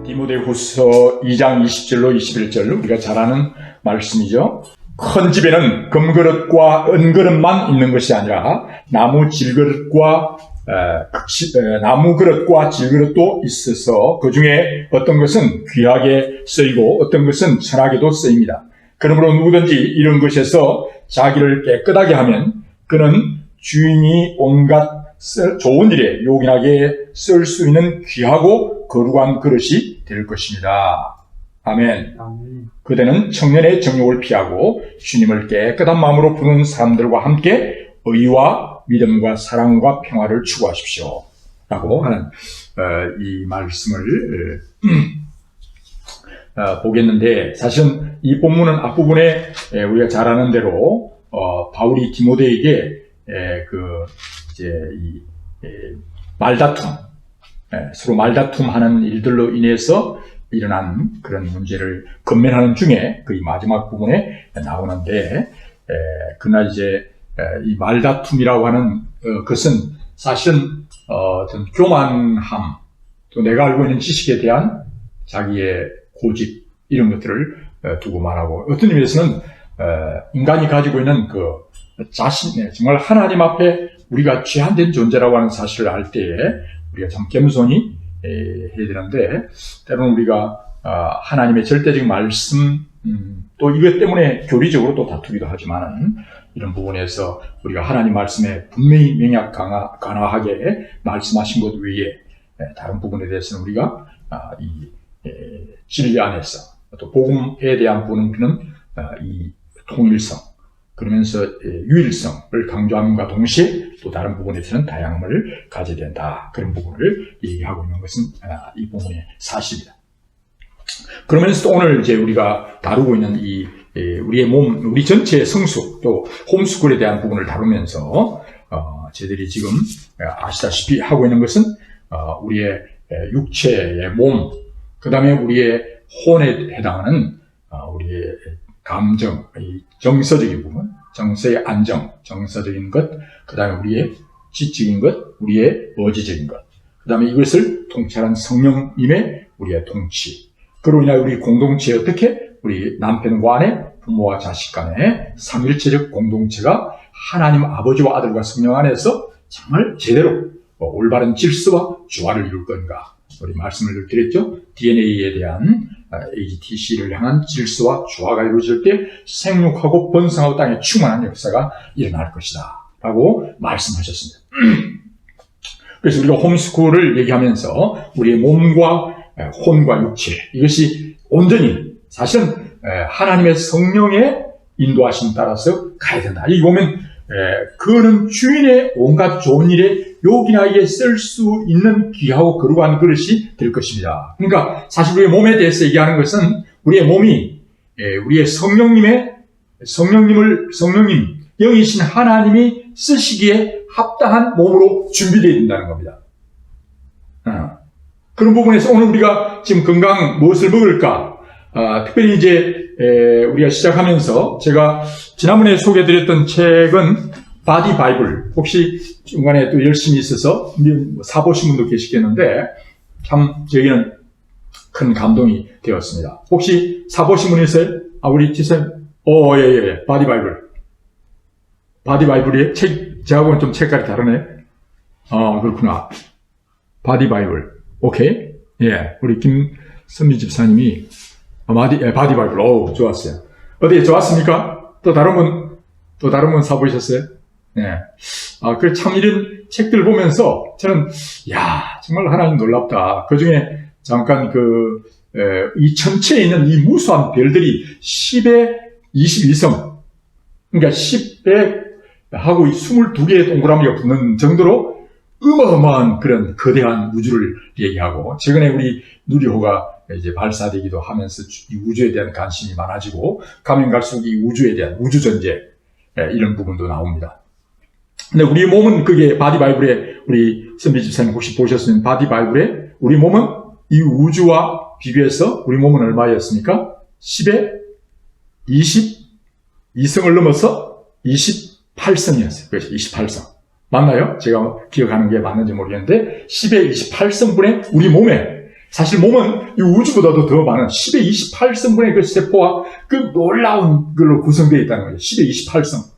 디모데후서 2장 20절로 21절 우리가 잘 아는 말씀이죠. 큰 집에는 금그릇과 은그릇만 있는 것이 아니라 나무 그릇과 질그릇도 있어서 그 중에 어떤 것은 귀하게 쓰이고 어떤 것은 천하게도 쓰입니다. 그러므로 누구든지 이런 것에서 자기를 깨끗하게 하면 그는 주인이 온갖 좋은 일에 요긴하게 쓸 수 있는 귀하고 거룩한 그릇이 될 것입니다. 아멘. 그대는 청년의 정욕을 피하고 주님을 깨끗한 마음으로 부르는 사람들과 함께 의와 믿음과 사랑과 평화를 추구하십시오. 라고 하는 이 말씀을 보겠는데, 사실은 이 본문은 앞부분에 우리가 잘 아는 대로 바울이 디모데에게 말다툼, 서로 말다툼하는 일들로 인해서 일어난 그런 문제를 건면하는 중에 그 마지막 부분에 나오는데, 그러나 이제 이 말다툼이라고 하는 것은 사실은 어떤 교만함, 또 내가 알고 있는 지식에 대한 자기의 고집 이런 것들을 두고 말하고, 어떤 의미에서는 인간이 가지고 있는 그 자신의 정말 하나님 앞에 우리가 제한된 존재라고 하는 사실을 알 때에 우리가 참 겸손히 해야 되는데, 때로는 우리가 하나님의 절대적인 말씀, 또 이것 때문에 교리적으로 또 다투기도 하지만, 이런 부분에서 우리가 하나님 말씀에 분명히 명약 강하게 말씀하신 것 외에 다른 부분에 대해서는 우리가 이 진리 안에서 또 복음에 대한 부분은 이 통일성, 그러면서 유일성을 강조함과 동시에 또 다른 부분에서는 다양함을 가져야 된다. 그런 부분을 얘기하고 있는 것은 이 부분의 사실입니다. 그러면서 또 오늘 이제 우리가 다루고 있는 이 우리의 몸, 우리 전체의 성숙, 또 홈스쿨에 대한 부분을 다루면서 저희들이 지금 아시다시피 하고 있는 것은 우리의 육체의 몸, 그 다음에 우리의 혼에 해당하는 우리의 감정, 정서적인 부분, 정서의 안정, 정서적인 것, 그 다음에 우리의 지적인 것, 우리의 의지적인 것, 그 다음에 이것을 통찰한 성령님의 우리의 통치, 그로 인하여 우리 공동체에 어떻게 우리 남편과 아내, 부모와 자식 간의 삼일체적 공동체가 하나님 아버지와 아들과 성령 안에서 정말 제대로 올바른 질서와 조화를 이룰 건가, 우리 말씀을 드렸죠. DNA에 대한 AGTC를 향한 질서와 조화가 이루어질 때 생육하고 번성하고 땅에 충만한 역사가 일어날 것이다 라고 말씀하셨습니다. 그래서 우리가 홈스쿨을 얘기하면서 우리의 몸과 혼과 육체, 이것이 온전히 사실은 하나님의 성령의 인도하심 따라서 가야 된다. 여기 보면 그는 주인의 온갖 좋은 일에 요긴하게 쓸 수 있는 귀하고 거룩한 그릇이 될 것입니다. 그러니까 사실 우리의 몸에 대해서 얘기하는 것은 우리의 몸이 우리의 성령님, 영이신 하나님이 쓰시기에 합당한 몸으로 준비되어야 된다는 겁니다. 그런 부분에서 오늘 우리가 지금 건강 무엇을 먹을까? 특별히 이제 우리가 시작하면서 제가 지난번에 소개해드렸던 책은 바디 바이블, 혹시 중간에 또 열심히 있어서 사보신 분도 계시겠는데 참 저에게는 큰 감동이 되었습니다. 혹시 사보신 분 있어요? 우리 지선? 예. 바디 바이블. 바디 바이블이 저하고는 좀 책깔이 다르네. 그렇구나. 바디 바이블. 오케이. 예. 우리 김선미 집사님이 바디 바이블. 좋았어요. 어디 좋았습니까? 또 다른 분 사보셨어요? 네. 그 참 이런 책들 보면서 저는, 정말 하나님 놀랍다. 그 중에 잠깐 이 전체에 있는 이 무수한 별들이 10의 22성. 그러니까 10배 하고 22개의 동그라미가 붙는 정도로 어마어마한 그런 거대한 우주를 얘기하고, 최근에 우리 누리호가 이제 발사되기도 하면서 이 우주에 대한 관심이 많아지고, 가면 갈수록 이 우주에 대한 우주전제, 이런 부분도 나옵니다. 근데 우리 몸은 그게 바디 바이블에, 우리 선비 집사님 혹시 보셨으면 바디 바이블에 우리 몸은 이 우주와 비교해서 우리 몸은 얼마였습니까? 10의 22성을 넘어서 28성이었어요. 그렇죠. 28성. 맞나요? 제가 기억하는 게 맞는지 모르겠는데 10의 28성분의 우리 몸에, 사실 몸은 이 우주보다도 더 많은 10의 28성분의 그 세포와 그 놀라운 걸로 구성되어 있다는 거예요. 10의 28성.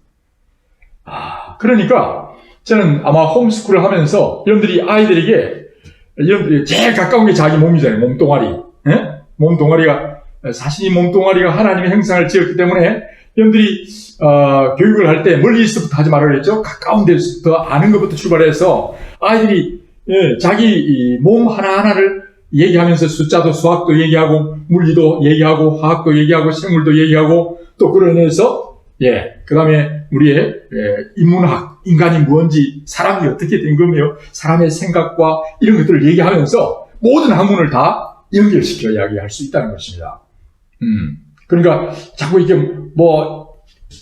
그러니까 저는 아마 홈스쿨을 하면서 여러분들이 제일 가까운 게 자기 몸이잖아요. 몸뚱아리. 예? 몸뚱아리가, 사실 이 몸뚱아리가 하나님의 형상을 지었기 때문에 여러분들이 교육을 할 때 멀리서부터 하지 말라 그랬죠. 가까운 데서부터 아는 것부터 출발해서 아이들이 자기 몸 하나하나를 얘기하면서 숫자도, 수학도 얘기하고 물리도 얘기하고 화학도 얘기하고 생물도 얘기하고, 또 그로 인해서 그 다음에 우리의 인문학, 인간이 뭔지, 사람이 어떻게 된 거며 사람의 생각과 이런 것들을 얘기하면서 모든 학문을 다 연결시켜 이야기할 수 있다는 것입니다. 그러니까 자꾸 이게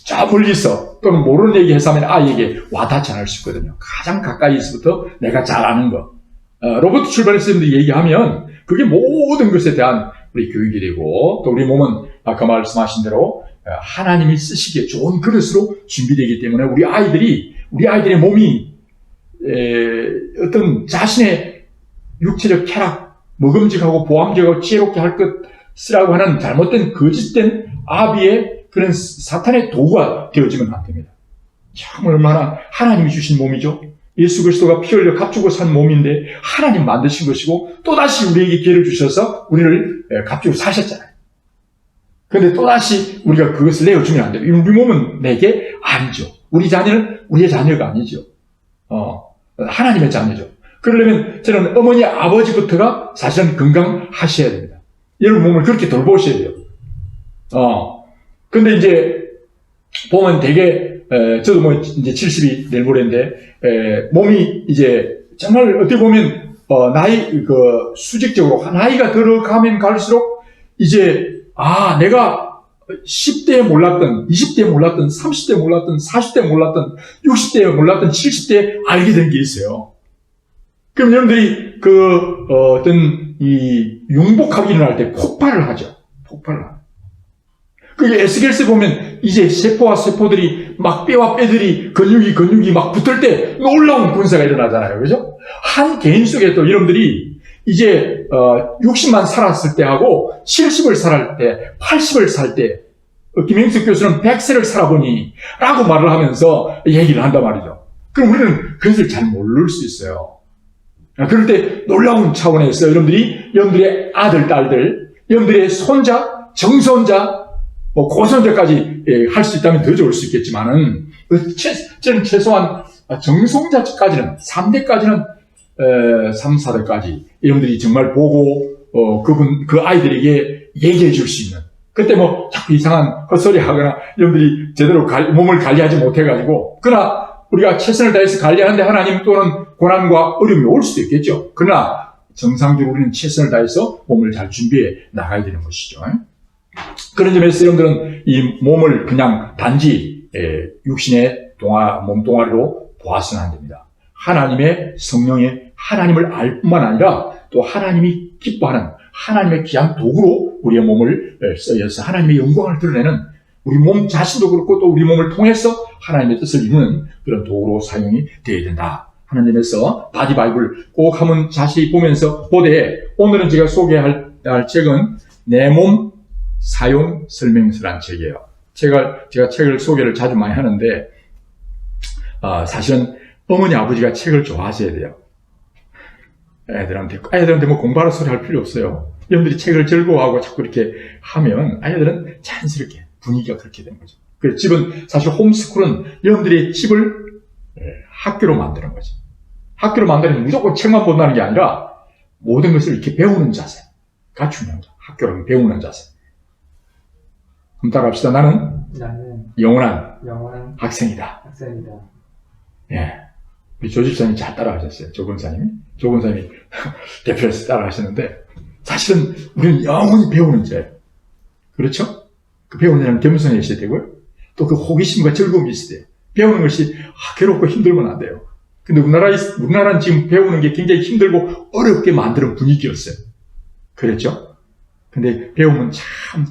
저 멀리서 또는 모르는 얘기 해서 하면 아이에게 와닿지 않을 수 있거든요. 가장 가까이서부터 내가 잘 아는 거. 로버트 출발했을 때 얘기하면 그게 모든 것에 대한 우리 교육이 되고, 또 우리 몸은 아까 말씀하신 대로 하나님이 쓰시기에 좋은 그릇으로 준비되기 때문에 우리 아이들의 몸이 어떤 자신의 육체적 쾌락, 먹음직하고 보암직하고 지혜롭게 할 것이라고 하는 잘못된 거짓된 아비의 그런 사탄의 도구가 되어지면 안 됩니다. 참 얼마나 하나님이 주신 몸이죠. 예수 그리스도가 피 흘려 값주고 산 몸인데 하나님 만드신 것이고, 또다시 우리에게 기회를 주셔서 우리를 값주고 사셨잖아요. 그런데 또다시 우리가 그것을 내어주면 안 돼요. 우리 몸은 내게 아니죠. 우리 자녀는 우리의 자녀가 아니죠. 하나님의 자녀죠. 그러려면 저는 어머니, 아버지부터가 사실은 건강하셔야 됩니다. 여러분 몸을 그렇게 돌보셔야 돼요. 근데 이제 보면 되게 저도 이제 70이 내일 모레인데 몸이 이제 정말 어떻게 보면 수직적으로 나이가 들어가면 갈수록 이제 내가 10대에 몰랐던, 20대에 몰랐던, 30대에 몰랐던, 40대에 몰랐던, 60대에 몰랐던, 70대에 알게 된 게 있어요. 그럼 여러분들이 어떤 융복하기 일어날 때 폭발을 하죠. 폭발을 하죠. 그게 에스겔스에 보면 이제 세포와 세포들이 막 뼈와 뼈들이 근육이 막 붙을 때 놀라운 군사가 일어나잖아요. 그죠? 한 개인 속에 또 여러분들이 이제 60만 살았을 때하고 70을 살할 때, 80을 살 때, 김행숙 교수는 100세를 살아보니 라고 말을 하면서 얘기를 한단 말이죠. 그럼 우리는 그것을 잘 모를 수 있어요. 그럴 때 놀라운 차원에서 여러분들의 아들, 딸들, 여러분들의 손자, 정손자, 고손자까지 할 수 있다면 더 좋을 수 있겠지만은, 저는 최소한 정손자까지는, 3대까지는, 3, 4대까지 여러분들이 정말 보고, 그 아이들에게 얘기해 줄 수 있는, 그때 자꾸 이상한 헛소리 하거나, 여러분들이 제대로 몸을 관리하지 못해가지고, 그러나 우리가 최선을 다해서 관리하는데 하나님 또는 고난과 어려움이 올 수도 있겠죠. 그러나 정상적으로 우리는 최선을 다해서 몸을 잘 준비해 나가야 되는 것이죠. 그런 점에서 여러분들은 이 몸을 그냥 단지 육신의 몸뚱아리로 보아서는 안 됩니다. 하나님의 성령의 하나님을 알 뿐만 아니라 또 하나님이 기뻐하는 하나님의 귀한 도구로 우리의 몸을 쓰여서 하나님의 영광을 드러내는, 우리 몸 자신도 그렇고 또 우리 몸을 통해서 하나님의 뜻을 이루는 그런 도구로 사용이 되어야 된다 하는 점에서 바디 바이블 꼭 한번 자세히 보면서 보되, 오늘은 제가 소개할 책은 내 몸 사용 설명서란 책이에요. 제가 책을 소개를 자주 많이 하는데 사실은 어머니 아버지가 책을 좋아하셔야 돼요. 애들한테 공부하라 소리 할 필요 없어요. 여러분들이 책을 즐거워하고 자꾸 이렇게 하면 아이들은 자연스럽게 분위기가 그렇게 되는 거죠. 그래서 집은, 사실 홈스쿨은 여러분들의 집을 학교로 만드는 거죠. 학교로 만드는 무조건 책만 본다는 게 아니라 모든 것을 이렇게 배우는 자세가 중요합니다. 학교로 배우는 자세. 그럼 따라합시다. 나는 영원한 학생이다. 예. 우리 조 집사님이 잘 따라하셨어요. 조 권사님이 대표해서 따라하셨는데, 사실은 우리는 영원히 배우는 자예요. 그렇죠? 그 배우는 자는 겸손이 있어야 되고요. 또 그 호기심과 즐거움이 있어야 돼요. 배우는 것이 괴롭고 힘들면 안 돼요. 근데 우리나라는 지금 배우는 게 굉장히 힘들고 어렵게 만드는 분위기였어요. 그랬죠? 근데 배우면 참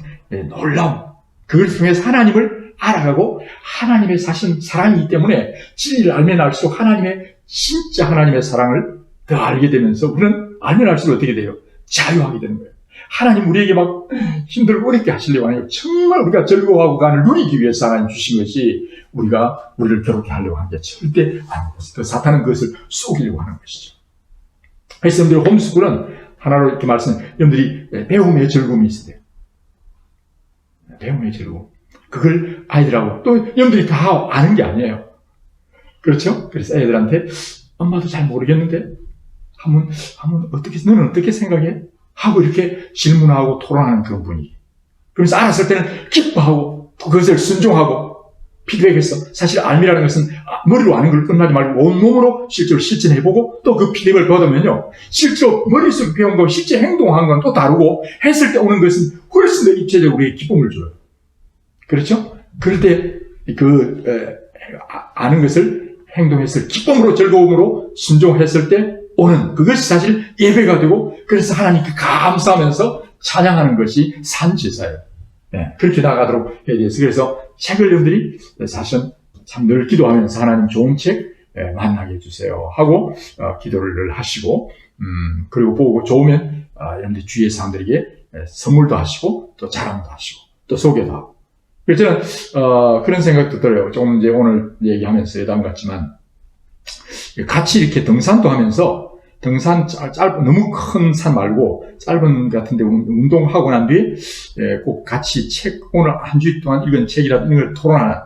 놀라운, 그걸 통해서 하나님을 알아가고 하나님의 사랑이기 때문에 진리를 알면 알수록 진짜 하나님의 사랑을 더 알게 되면서 우리는 알면 알수록 어떻게 돼요? 자유하게 되는 거예요. 하나님 우리에게 막 힘들고 어렵게 하시려고 하는 거 정말 우리가 즐거워하고 간을 누리기 위해서 하나님 주신 것이 우리를 괴롭게 하려고 하는 게 절대 아닌 것이죠. 사탄은 그것을 쏘기려고 하는 것이죠. 그래서 여러분들 홈스쿨은 하나로 이렇게 여러분들이 배움의 즐거움이 있어야 돼요. 배움의 즐거움. 그걸 아이들하고 또 여러분들이 다 아는 게 아니에요. 그렇죠? 그래서 애들한테 엄마도 잘 모르겠는데 너는 어떻게 생각해? 하고 이렇게 질문하고 토론하는 그런 분위기. 그러면서 알았을 때는 기뻐하고 또 그것을 순종하고 피드백해서 사실 알미라는 것은 머리로 아는 걸 끝나지 말고 온몸으로 실제로 실천해보고 또 그 피드백을 받으면요. 실제로 머릿속에 배운 거 실제 행동한 건 또 다르고 했을 때 오는 것은 훨씬 더 입체적으로 우리에게 기쁨을 줘요. 그렇죠? 그럴 때 아는 것을 행동했을 기쁨으로 즐거움으로 순종했을 때 오는 그것이 사실 예배가 되고 그래서 하나님께 감사하면서 찬양하는 것이 산제사예요. 네, 그렇게 나가도록 해야 돼요. 그래서 책을 여러분들이 사실은 참 늘 기도하면서 하나님 좋은 책 만나게 해주세요 하고 기도를 하시고 그리고 보고 좋으면 여러분들 주위의 사람들에게 선물도 하시고 또 자랑도 하시고 또 소개도 하고 그래서 저는 그런 생각도 들어요. 조금 이제 오늘 얘기하면서 예담 같지만 같이 이렇게 등산도 하면서 등산 짧은 너무 큰 산 말고 짧은 같은데 운동하고 난 뒤에 꼭 같이 책 오늘 한 주 동안 읽은 책이라든지 이런 걸 토론하는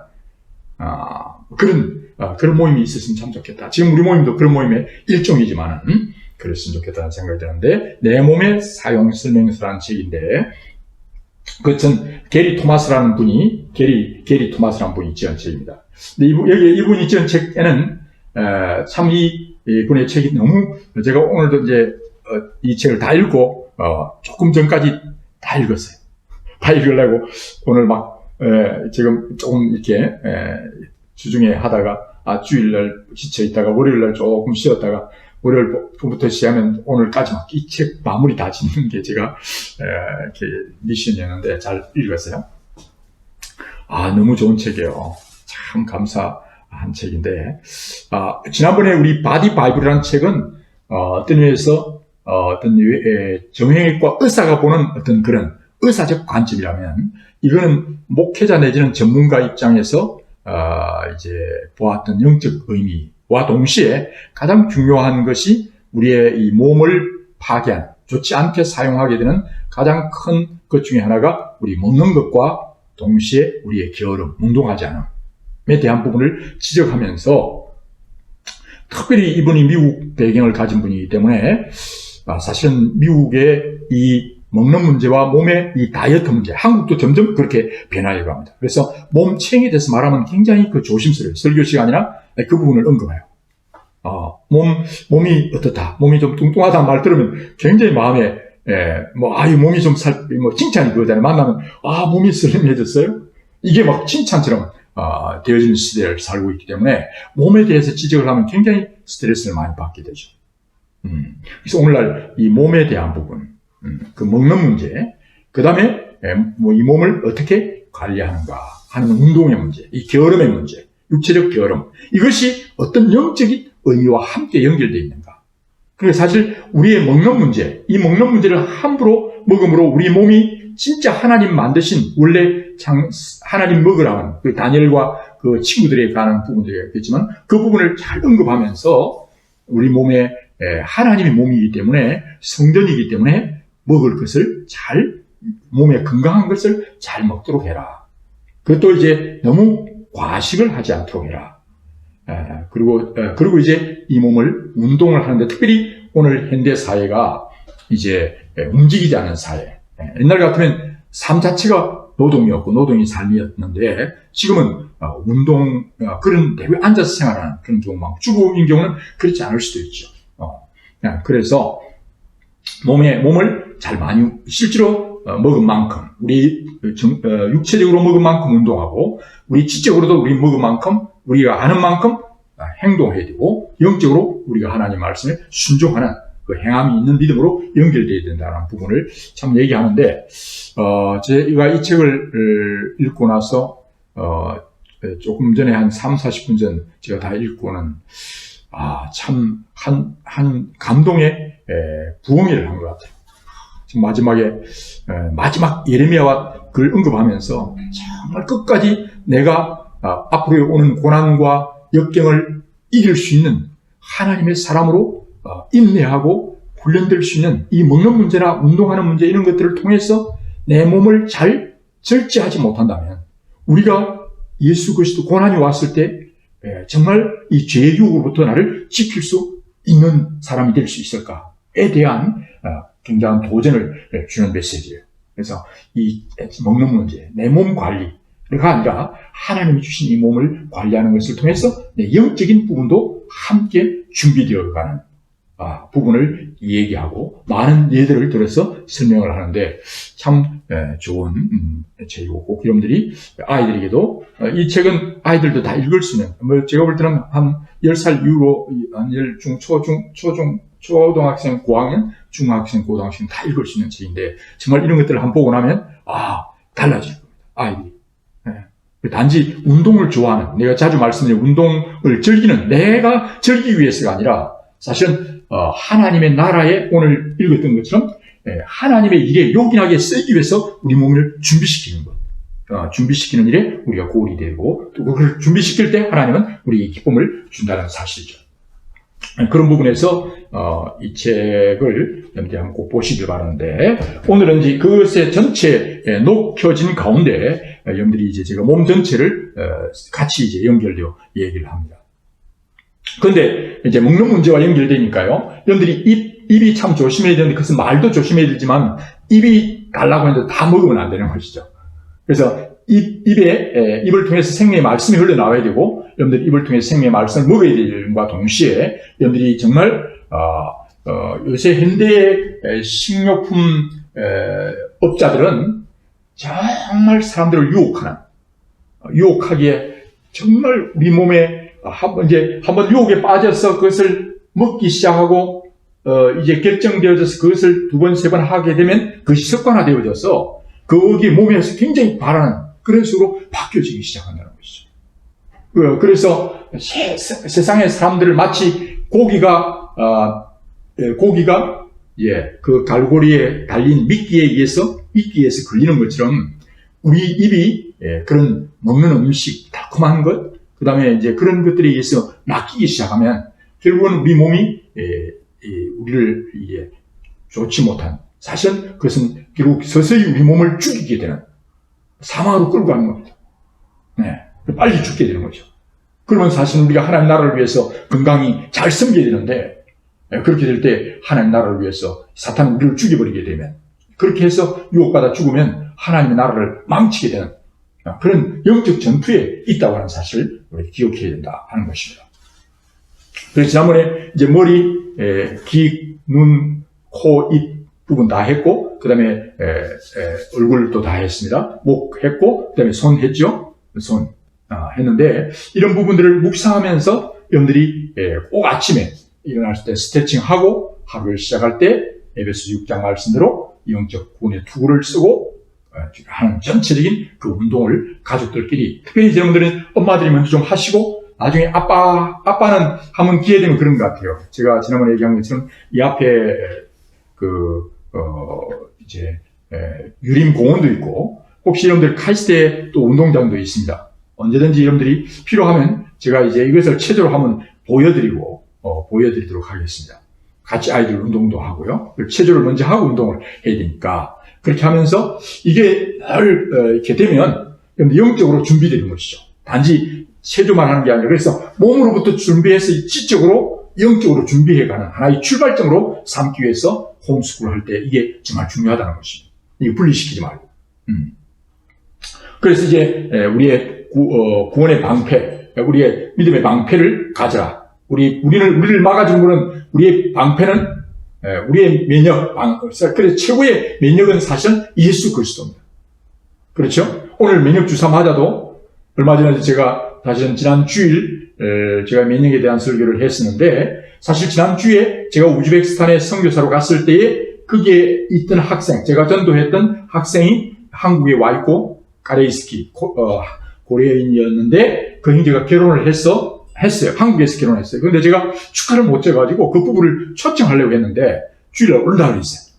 그런 모임이 있었으면 참 좋겠다. 지금 우리 모임도 그런 모임의 일종이지만은 그랬으면 좋겠다는 생각이 드는데 내 몸의 사용 설명서라는 책인데 그것은 게리 토마스라는 분이 지은 책입니다. 근데 이분이 지은 책에는 참 이분의 책이 너무 제가 오늘도 이제 이 책을 다 읽고 조금 전까지 다 읽었어요. 다 읽으려고 오늘 막 지금 조금 이렇게 주중에 하다가 주일날 지쳐 있다가 월요일날 조금 쉬었다가 월요일부터 시작하면 오늘까지 막 이 책 마무리 다 짓는 게 제가 이렇게 미션이었는데 잘 읽었어요. 너무 좋은 책이에요. 참 감사한 책인데 지난번에 우리 바디 바이블이라는 책은 어떤 의미에서 어떤 정형외과 의사가 보는 어떤 그런 의사적 관점이라면 이거는 목회자 내지는 전문가 입장에서 이제 보았던 영적 의미와 동시에 가장 중요한 것이 우리의 이 몸을 파괴한 좋지 않게 사용하게 되는 가장 큰 것 중에 하나가 우리 먹는 것과 동시에 우리의 게으름, 운동하지 않음에 대한 부분을 지적하면서 특별히 이분이 미국 배경을 가진 분이기 때문에 사실은 미국의 이 먹는 문제와 몸의 이 다이어트 문제, 한국도 점점 그렇게 변하려고 합니다. 그래서 몸챙에 대해서 말하면 굉장히 조심스러워요. 설교 시간이나 그 부분을 언급해요. 몸이 어떻다, 몸이 좀 뚱뚱하다는 말 들으면 굉장히 마음에, 몸이 좀 칭찬이 그거잖아요. 만나면, 몸이 슬림해졌어요? 이게 막 칭찬처럼, 되어지는 시대를 살고 있기 때문에 몸에 대해서 지적을 하면 굉장히 스트레스를 많이 받게 되죠. 그래서 오늘날 이 몸에 대한 부분, 그 먹는 문제, 그 다음에 이 몸을 어떻게 관리하는가 하는 운동의 문제, 이 게으름의 문제, 육체적 게으름, 이것이 어떤 영적인 의미와 함께 연결되어 있는가. 그래서 사실 우리의 먹는 문제, 이 먹는 문제를 함부로 먹음으로 우리 몸이 진짜 하나님 만드신 원래 하나님 먹으라는 그 다니엘과 그 친구들에 관한 부분들이겠지만 그 부분을 잘 언급하면서 우리 몸에 하나님의 몸이기 때문에 성전이기 때문에 먹을 것을 몸에 건강한 것을 잘 먹도록 해라. 그것도 이제 너무 과식을 하지 않도록 해라. 그리고 이제 이 몸을 운동을 하는데 특별히 오늘 현대 사회가 이제 움직이지 않은 사회. 옛날 같으면 삶 자체가 노동이었고 노동이 삶이었는데 지금은 그런 대부분 앉아서 생활하는 그런 경우 많고 주부인 경우는 그렇지 않을 수도 있죠. 그래서 몸을 잘 많이 실제로 먹은 만큼 우리 육체적으로 먹은 만큼 운동하고 우리 지적으로도 우리 먹은 만큼 우리가 아는 만큼 행동해야 되고 영적으로 우리가 하나님 말씀에 순종하는 그 행함이 있는 믿음으로 연결되어야 된다는 부분을 참 얘기하는데 제가 이 책을 읽고 나서 조금 전에 한 3, 40분 전 제가 다 읽고는 참 한 감동의 부흥회를 한 것 같아요. 지금 마지막 예레미야와 그걸 언급하면서 정말 끝까지 내가 앞으로 오는 고난과 역경을 이길 수 있는 하나님의 사람으로 인내하고 훈련될 수 있는 이 먹는 문제나 운동하는 문제 이런 것들을 통해서 내 몸을 잘 절제하지 못한다면 우리가 예수 그리스도 고난이 왔을 때 정말 이 죄의 유혹으로부터 나를 지킬 수 있는 사람이 될 수 있을까에 대한 굉장한 도전을 주는 메시지예요. 그래서 이 먹는 문제, 내 몸 관리가 아니라 하나님이 주신 이 몸을 관리하는 것을 통해서 내 영적인 부분도 함께 준비되어가는 부분을 얘기하고 많은 예들을 들어서 설명을 하는데 참 좋은 책이고 꼭 여러분들이 아이들에게도 이 책은 아이들도 다 읽을 수 있는 제가 볼 때는 한 10살 이후로 초등학생, 고학년, 중학생, 고등학생 다 읽을 수 있는 책인데 정말 이런 것들을 한번 보고 나면 달라질 겁니다. 아이들이. 단지 운동을 좋아하는 내가 자주 말씀드린 운동을 즐기는 내가 즐기기 위해서가 아니라 사실은 하나님의 나라에 오늘 읽었던 것처럼 하나님의 일에 요긴하게 쓰기 위해서 우리 몸을 준비시키는 것. 준비시키는 일에 우리가 고울이 되고 또 그걸 준비시킬 때 하나님은 우리에게 기쁨을 준다는 사실이죠. 그런 부분에서 이 책을 여러분들이 한번 꼭 보시길 바라는데 오늘은 이제 그것의 전체 녹혀진 가운데 여러분들이 이제 제가 몸 전체를 같이 이제 연결되어 얘기를 합니다. 그런데 이제 먹는 문제와 연결되니까요. 여러분들이 입이 참 조심해야 되는데 그것은 말도 조심해야 되지만 입이 달라고 하는데 다 먹으면 안 되는 것이죠. 그래서 입을 통해서 생명의 말씀이 흘러나와야 되고 여러분들이 입을 통해서 생명의 말씀을 먹어야 되는과 동시에 여러분들이 정말 요새 현대의 식료품 업자들은 정말 사람들을 유혹하기에 정말 우리 몸에 한번 유혹에 빠져서 그것을 먹기 시작하고 이제 결정되어져서 그것을 2번, 3번 하게 되면 그것이 습관화되어져서 거기에 몸에서 굉장히 바라는 그런 식으로 바뀌어지기 시작한다는 것이죠. 그래서 세상의 사람들을 마치 고기가 그 갈고리에 달린 미끼에서 걸리는 것처럼 우리 입이 그런 먹는 음식, 달콤한 것, 그 다음에 이제 그런 것들에 의해서 낚이기 시작하면 결국은 우리 몸이 우리를 좋지 못한 사실은 그것은 결국 서서히 우리 몸을 죽이게 되는 사망으로 끌고 가는 겁니다. 빨리 죽게 되는 거죠. 그러면 사실 우리가 하나님 나라를 위해서 건강히 잘 섬겨야 되는데 그렇게 될 때 하나님 나라를 위해서 사탄은 우리를 죽여버리게 되면 그렇게 해서 유혹받아 죽으면 하나님의 나라를 망치게 되는 그런 영적 전투에 있다고 하는 사실을 우리 기억해야 된다 하는 것입니다. 그래서 지난번에 이제 머리, 귀, 눈, 코, 입 부분 다 했고 그 다음에 얼굴도 다 했습니다. 목 했고 그 다음에 손 했죠. 손 했는데 이런 부분들을 묵상하면서 여러분들이 꼭 아침에 일어났을 때 스트레칭하고 하루를 시작할 때 에베소 6장 말씀대로 영적 구원의 투구를 쓰고 하는 전체적인 그 운동을 가족들끼리 특별히 여러분들은 엄마들이 먼저 좀 하시고 나중에 아빠는 한번 기회 되면 그런 것 같아요. 제가 지난번에 얘기한 것처럼 이 앞에 유림 공원도 있고 혹시 여러분들 카이스트에 또 운동장도 있습니다. 언제든지 여러분들이 필요하면 제가 이제 이것을 체조로 한번 보여드리도록 하겠습니다. 같이 아이들 운동도 하고요. 체조를 먼저 하고 운동을 해야 되니까 그렇게 하면서 이게 이렇게 되면 영적으로 준비되는 것이죠. 단지 체조만 하는 게 아니라 그래서 몸으로부터 준비해서 지적으로 영적으로 준비해가는 하나의 출발점으로 삼기 위해서 홈스쿨을 할 때 이게 정말 중요하다는 것입니다. 이게 분리시키지 말고. 그래서 이제 우리의 구원의 방패, 우리의 믿음의 방패를 가져라. 우리를 막아주는 것은 우리의 방패는 우리의 면역, 그래서 최고의 면역은 사실은 예수 그리스도입니다. 그렇죠? 오늘 면역 주사 맞아도 얼마 전에 제가 사실은 지난 주일 제가 면역에 대한 설교를 했었는데 사실 지난 주에 제가 우즈베키스탄에 선교사로 갔을 때에 거기에 있던 학생, 제가 전도했던 학생이 한국에 와 있고 카레이스키 고려인이었는데 그 형제가 결혼을 했어요. 한국에서 결혼했어요. 그런데 제가 축하를 못 해가지고 그 부부를 초청하려고 했는데 주일날 온다 그랬어요.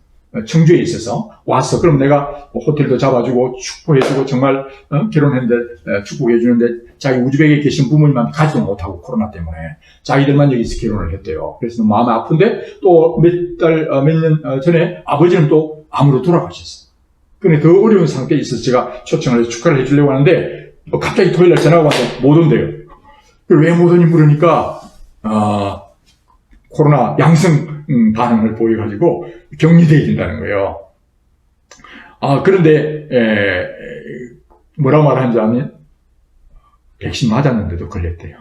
청주에 있어서 왔어. 그럼 내가 호텔도 잡아주고 축복해주고 정말 결혼했는데 축복해주는데 자기 우즈벡에 계신 부모님한테 가지도 못하고 코로나 때문에 자기들만 여기서 결혼을 했대요. 그래서 마음이 아픈데 또 몇 년 전에 아버지는 또 암으로 돌아가셨어요. 그런데 더 어려운 상태에 있어서 제가 초청을 해서 축하를 해주려고 하는데 갑자기 토요일날 전화가 와서 못 온대요. 왜 못 오니 물으니까 코로나 양성 반응을 보여가지고 격리되어야 된다는 거예요. 그런데 뭐라고 말하는지 아면 백신 맞았는데도 걸렸대요.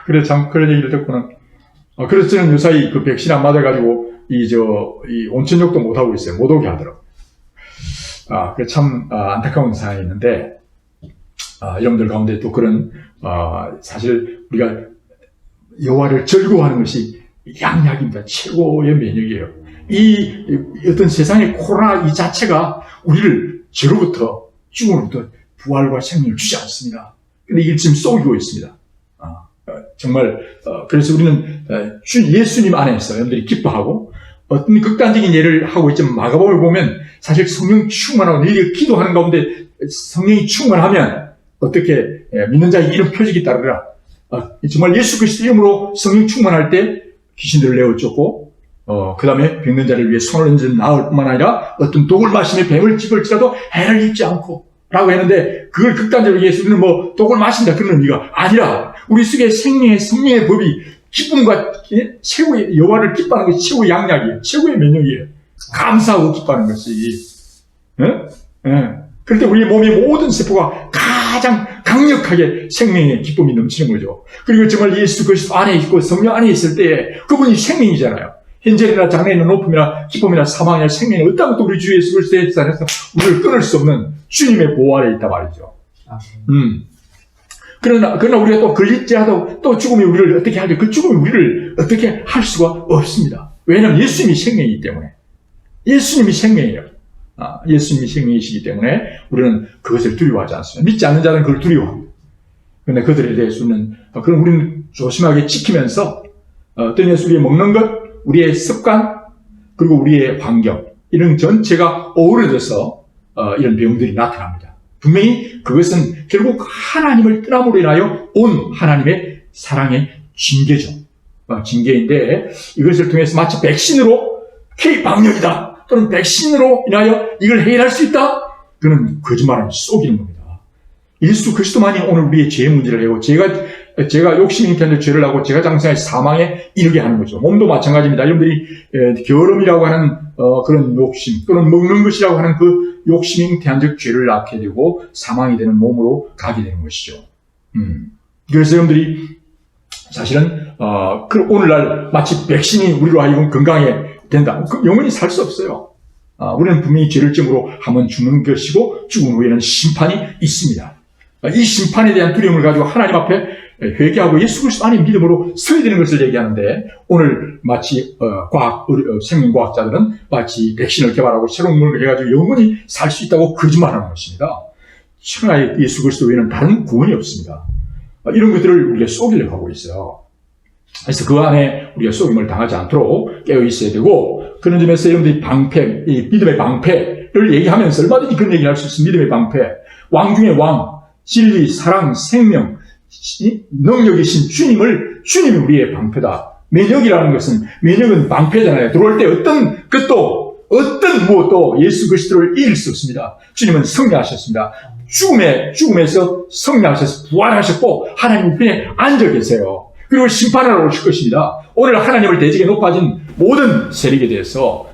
그래서 참 그런 얘기를 듣고는 그래서 저는 요사이 그 백신 안 맞아가지고 이 온천욕도 못 하고 있어요. 못 오게 하더라고요. 그래서 참 안타까운 상황이 있는데 여러분들 가운데 또 그런 사실 우리가 여호와를 즐거워하는 것이 양약입니다. 최고의 면역이에요. 이 어떤 세상의 코로나 이 자체가 우리를 죄로부터 죽음으로부터 부활과 생명을 주지 않습니다. 근데 이게 지금 쏘이고 있습니다. 정말 그래서 우리는 예수님 안에서 여러분들이 기뻐하고 어떤 극단적인 예를 하고 있지만 마가복음을 보면 사실 성령 충만하고 너희가 기도하는 가운데 성령이 충만하면 어떻게 믿는 자의 이름 표적이 따르라. 정말 예수 그리스도 이름으로 성령 충만할 때 귀신들을 내어 쫓고 그 다음에 병든 자를 위해 손을 얹은 나을 뿐만 아니라 어떤 독을 마시며 뱀을 찝을지라도 해를 입지 않고 라고 했는데 그걸 극단적으로 예수는 뭐 독을 마신다 그런 의미가 아니라 우리 속에 생명의 성령의 법이 기쁨과 최고의 여호와를 기뻐하는 것이 최고의 양약이에요. 최고의 면역이에요. 감사하고 기뻐하는 것이. 그럴 때 우리 몸의 모든 세포가 가장 강력하게 생명의 기쁨이 넘치는 거죠. 그리고 정말 예수 그리스도 안에 있고 성령 안에 있을 때 그분이 생명이잖아요. 현재나 장래나 높음이나 기쁨이나 사망이나 생명이 어떤 것도 우리 주 예수 그리스도의 안에서 우리를 끊을 수 없는 주님의 보호 아래 있다 말이죠. 그러나 우리가 또 걸릴지라도 또 죽음이 우리를 어떻게 하죠? 그 죽음이 우리를 어떻게 할 수가 없습니다. 왜냐하면 예수님이 생명이기 때문에. 예수님이 생명이에요. 예수님이 생명이시기 때문에 우리는 그것을 두려워하지 않습니다. 믿지 않는 자는 그걸 두려워합니다. 그런데 그들에 대해서는 그럼 우리는 조심하게 지키면서 어떤 것을 우리의 먹는 것, 우리의 습관, 그리고 우리의 환경 이런 전체가 어우러져서 이런 병들이 나타납니다. 분명히 그것은 결국 하나님을 떠남으로 인하여 온 하나님의 사랑의 징계죠. 징계인데 이것을 통해서 마치 백신으로 K방역이다 또는 백신으로 인하여 이걸 해결할 수 있다? 그는 거짓말을 속이는 겁니다. 예수 그리스도만이 오늘 우리의 죄의 문제를 해고 제가 욕심이 있는데 죄를 하고 제가 장사해 사망에 이르게 하는 거죠. 몸도 마찬가지입니다. 여러분들이 게으름이라고 하는 그런 욕심 또는 먹는 것이라고 하는 그 욕심이 잉태한 즉 죄를 낳게 되고 사망이 되는 몸으로 가게 되는 것이죠. 그래서 여러분들이 사실은 오늘날 마치 백신이 우리로 하여금 건강해 된다. 영원히 살 수 없어요. 우리는 분명히 죄를 증으로 한번 죽는 것이고 죽은 후에는 심판이 있습니다. 이 심판에 대한 두려움을 가지고 하나님 앞에 회개하고 예수 그리스도 안에 믿음으로 서야 되는 것을 얘기하는데 오늘 마치 생명과학자들은 마치 백신을 개발하고 새로운 걸 해가지고 영원히 살 수 있다고 거짓말하는 것입니다. 천하의 예수 그리스도 외에는 다른 구원이 없습니다. 이런 것들을 우리가 속이려고 하고 있어요. 그래서 그 안에 우리가 속임을 당하지 않도록 깨어 있어야 되고 그런 점에서 여러분들이 방패, 이 믿음의 방패를 얘기하면서 얼마든지 그런 얘기를 할 수 있습니다. 믿음의 방패, 왕 중의 왕, 진리, 사랑, 생명, 능력이신 주님이 우리의 방패다. 면역이라는 것은 면역은 방패잖아요. 들어올 때 어떤 것도 어떤 무엇도 예수 그리스도를 이길 수 없습니다. 주님은 승리하셨습니다. 죽음에서 승리하셔서 부활하셨고 하나님 편에 앉아 계세요. 그리고 심판하러 오실 것입니다. 오늘 하나님을 대적에 높아진 모든 세력에 대해서